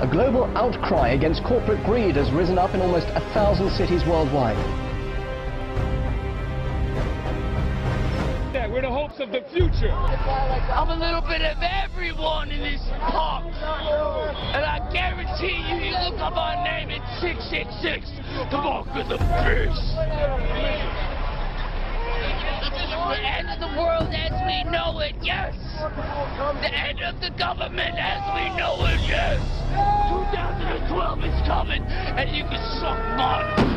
A global outcry against corporate greed has risen up in almost 1,000 cities worldwide. We're the hopes of the future. I'm a little bit of everyone in this park. And I guarantee you, you look up our name at 666, the mark of the beast. The end of the world as we know it, yes. The end of the government as we know it, yes. 2012 is coming, and you can suck mine.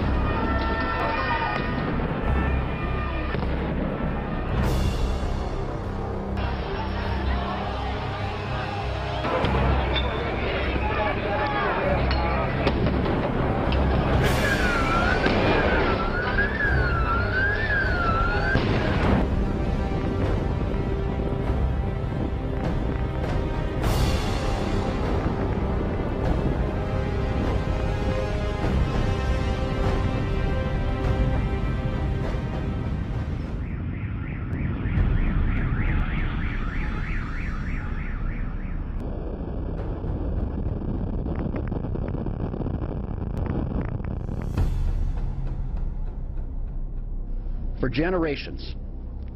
For generations,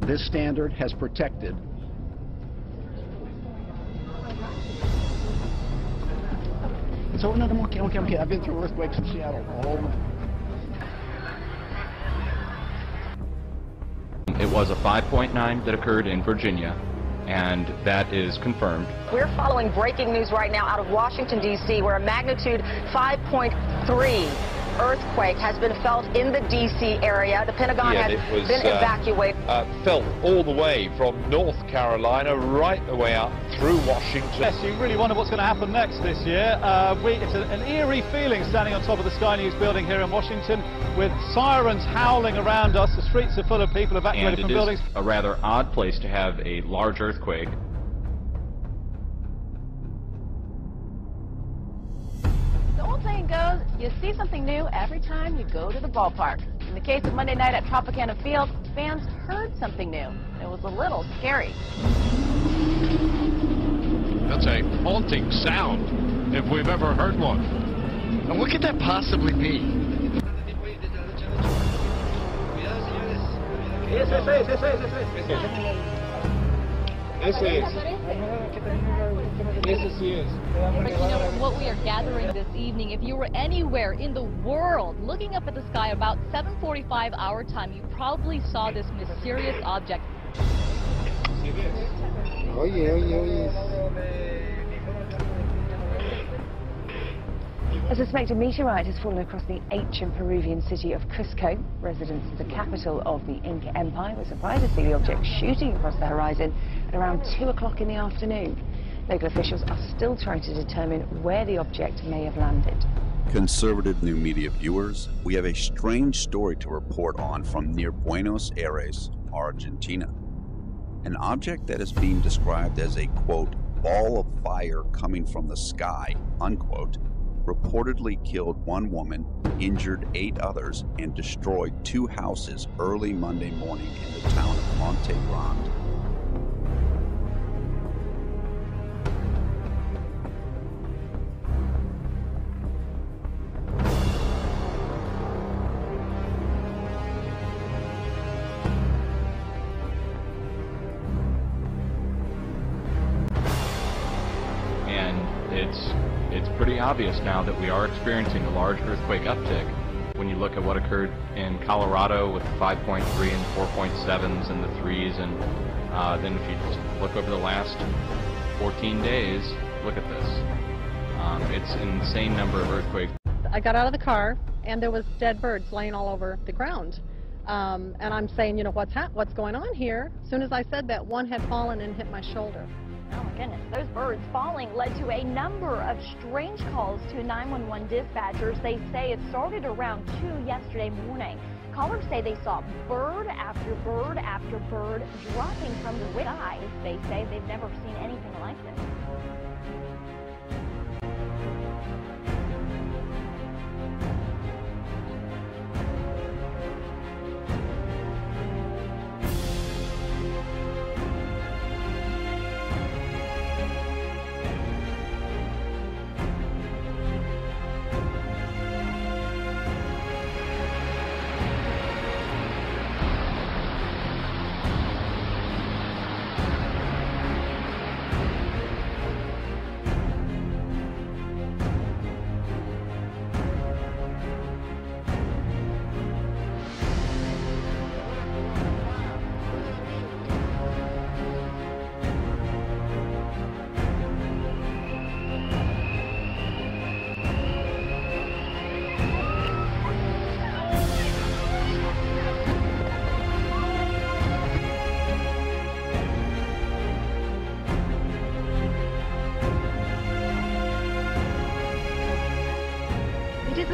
this standard has protected So no, okay. I've been through earthquakes in Seattle all over. It was a 5.9 that occurred in Virginia, and that is confirmed. We're following breaking news right now out of Washington, D.C., where a magnitude 5.3 earthquake has been felt in the D.C. area. The Pentagon has been evacuated. Felt all the way from North Carolina right the way up through Washington. Yes, you really wonder what's going to happen next this year. It's an eerie feeling standing on top of the Sky News building here in Washington with sirens howling around us. The streets are full of people evacuated from buildings. And it is a rather odd place to have a large earthquake. The old saying goes, you see something new every time you go to the ballpark. In the case of Monday night at Tropicana Field, fans heard something new. It was a little scary. That's a haunting sound, if we've ever heard one. And what could that possibly be? But you know what we are gathering this evening, if you were anywhere in the world looking up at the sky about 7:45 our time, you probably saw this mysterious object. Oh yeah. A suspected meteorite has fallen across the ancient Peruvian city of Cusco. Residents of the capital of the Inca Empire were surprised to see the object shooting across the horizon at around 2 o'clock in the afternoon. Local officials are still trying to determine where the object may have landed. Conservative new media viewers, we have a strange story to report on from near Buenos Aires, Argentina. An object that is being described as a, quote, ball of fire coming from the sky, unquote, reportedly killed 1 woman, injured 8 others, and destroyed 2 houses early Monday morning in the town of Monte Grande. It's pretty obvious now that we are experiencing a large earthquake uptick. When you look at what occurred in Colorado with 5.3 and 4.7s and the 3s, and then if you just look over the last 14 days, look at this. It's an insane number of earthquakes. I got out of the car and there was dead birds laying all over the ground. And I'm saying, you know, what's going on here? As soon as I said that, one had fallen and hit my shoulder. Oh my goodness, those birds falling led to a number of strange calls to 911 dispatchers. They say it started around 2 yesterday morning. Callers say they saw bird after bird after bird dropping from the sky. They say they've never seen anything like this.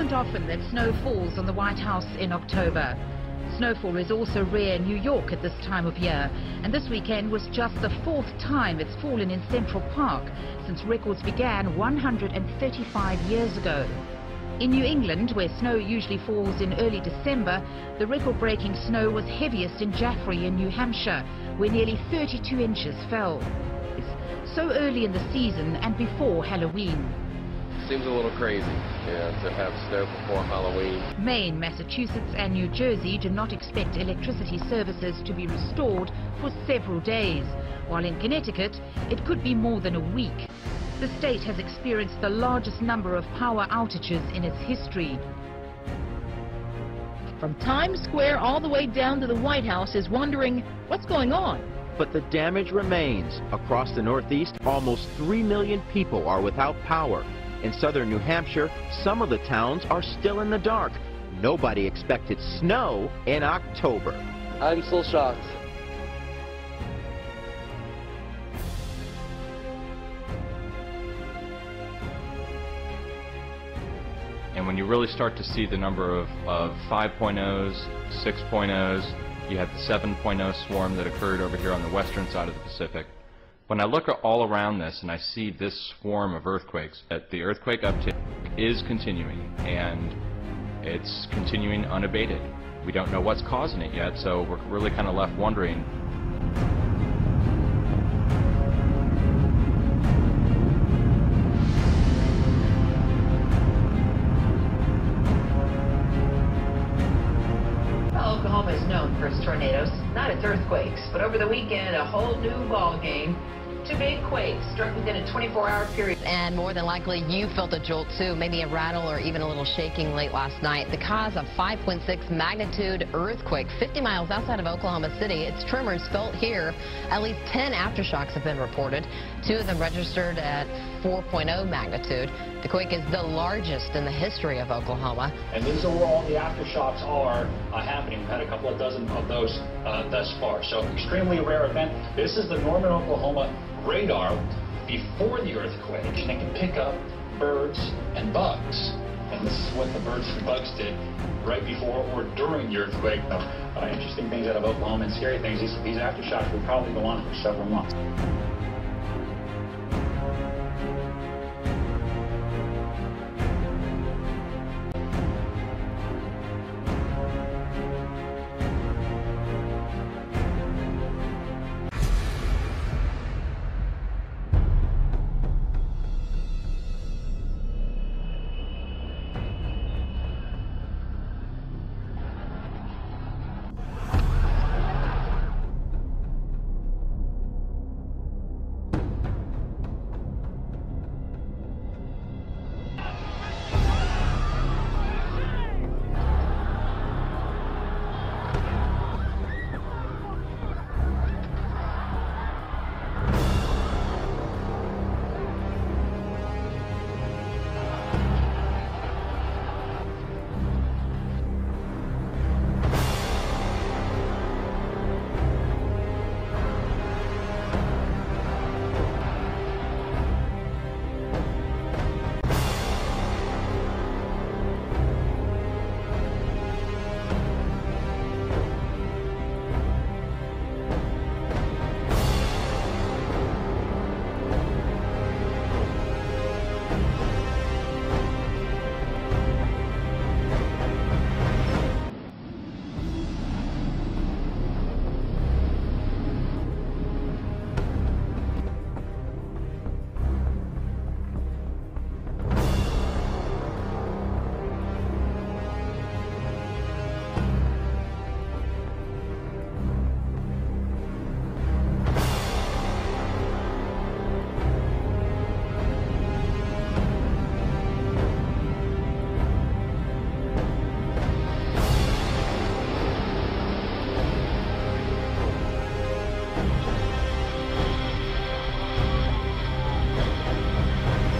isn't often that snow falls on the White House in October. Snowfall is also rare in New York at this time of year, and this weekend was just the 4th time it's fallen in Central Park since records began 135 years ago. In New England, where snow usually falls in early December, the record-breaking snow was heaviest in Jaffrey in New Hampshire, where nearly 32 inches fell. So early in the season and before Halloween. Seems a little crazy, to have snow before Halloween. Maine, Massachusetts and New Jersey do not expect electricity services to be restored for several days, while in Connecticut it could be more than a week. The state has experienced the largest number of power outages in its history. From Times Square all the way down to the White House is wondering what's going on. But the damage remains. Across the Northeast, almost 3 million people are without power. In southern New Hampshire, some of the towns are still in the dark. Nobody expected snow in October. I'm still shocked. And when you really start to see the number of 5.0s, 6.0s, you had the 7.0 swarm that occurred over here on the western side of the Pacific. When I look all around this and I see this swarm of earthquakes, that the earthquake uptick is continuing, and it's continuing unabated. We don't know what's causing it yet, so we're really kind of left wondering. Oklahoma is known for its tornadoes, not its earthquakes. But over the weekend, a whole new ball game. 2 big quakes struck within a 24-hour period. And more than likely, you felt a jolt too, maybe a rattle or even a little shaking late last night. The cause of 5.6 magnitude earthquake 50 miles outside of Oklahoma City. Its tremors felt here. At least 10 aftershocks have been reported. 2 of them registered at 4.0 magnitude. The quake is the largest in the history of Oklahoma. And these are where all the aftershocks are happening. We've had a couple of dozen of those thus far. So extremely rare event. This is the Norman, Oklahoma radar before the earthquake. They can pick up birds and bugs. And this is what the birds and bugs did right before or during the earthquake. Interesting things out of Oklahoma and scary things. These aftershocks will probably go on for several months.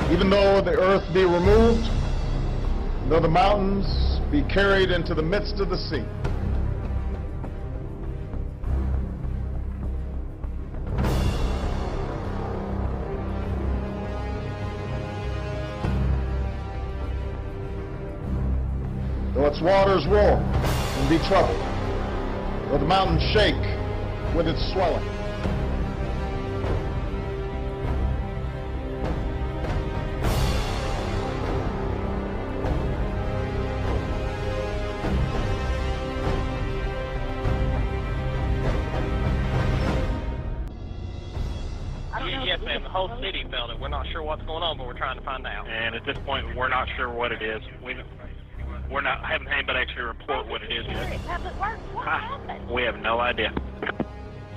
Even though the earth be removed, though the mountains be carried into the midst of the sea, Though its waters roar and be troubled, though the mountains shake with its swelling. Yes, ma'am. The whole city felt it. We're not sure what's going on, but we're trying to find out. And at this point, we're not sure what it is. Haven't anybody actually report what it is yet. What happened? We have no idea.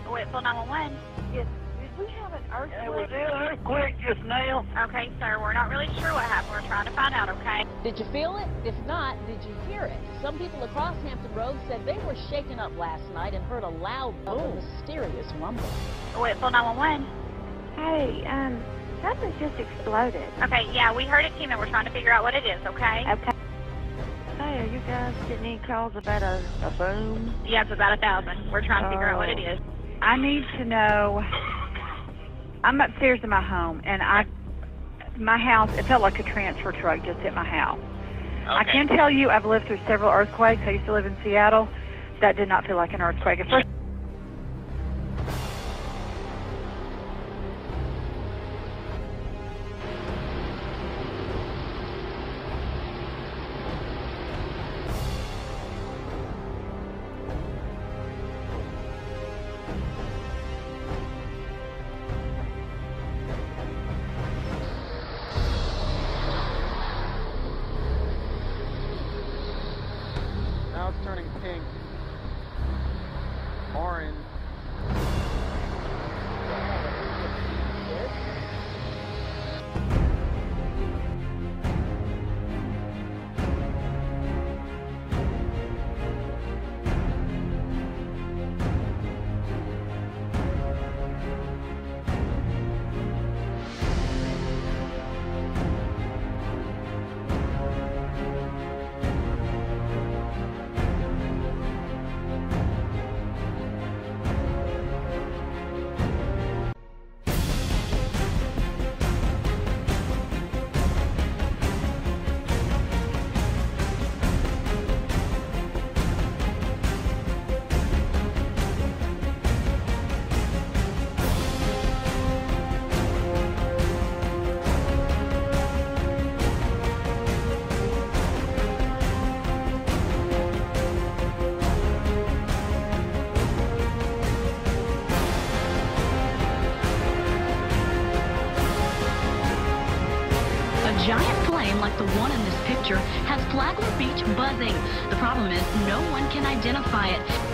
Wait, phone 911. Yes. Did we have an earthquake? It was an earthquake just now. Okay, sir. We're not really sure what happened. We're trying to find out, okay? Did you feel it? If not, did you hear it? Some people across Hampton Roads said they were shaken up last night and heard a loud, mysterious rumble. Wait, phone 911. Hey, something just exploded. Okay, yeah, we heard it, team, and we're trying to figure out what it is, okay? Okay. Hey, are you guys getting any calls about a boom? Yeah, it's about 1,000. We're trying to figure out what it is. I need to know. I'm upstairs in my home, and my house, it felt like a transfer truck just hit my house. Okay. I can tell you I've lived through several earthquakes. I used to live in Seattle. That did not feel like an earthquake. At first, now it's turning pink, orange. A giant flame like the one in this picture has Flagler Beach buzzing. The problem is no one can identify it.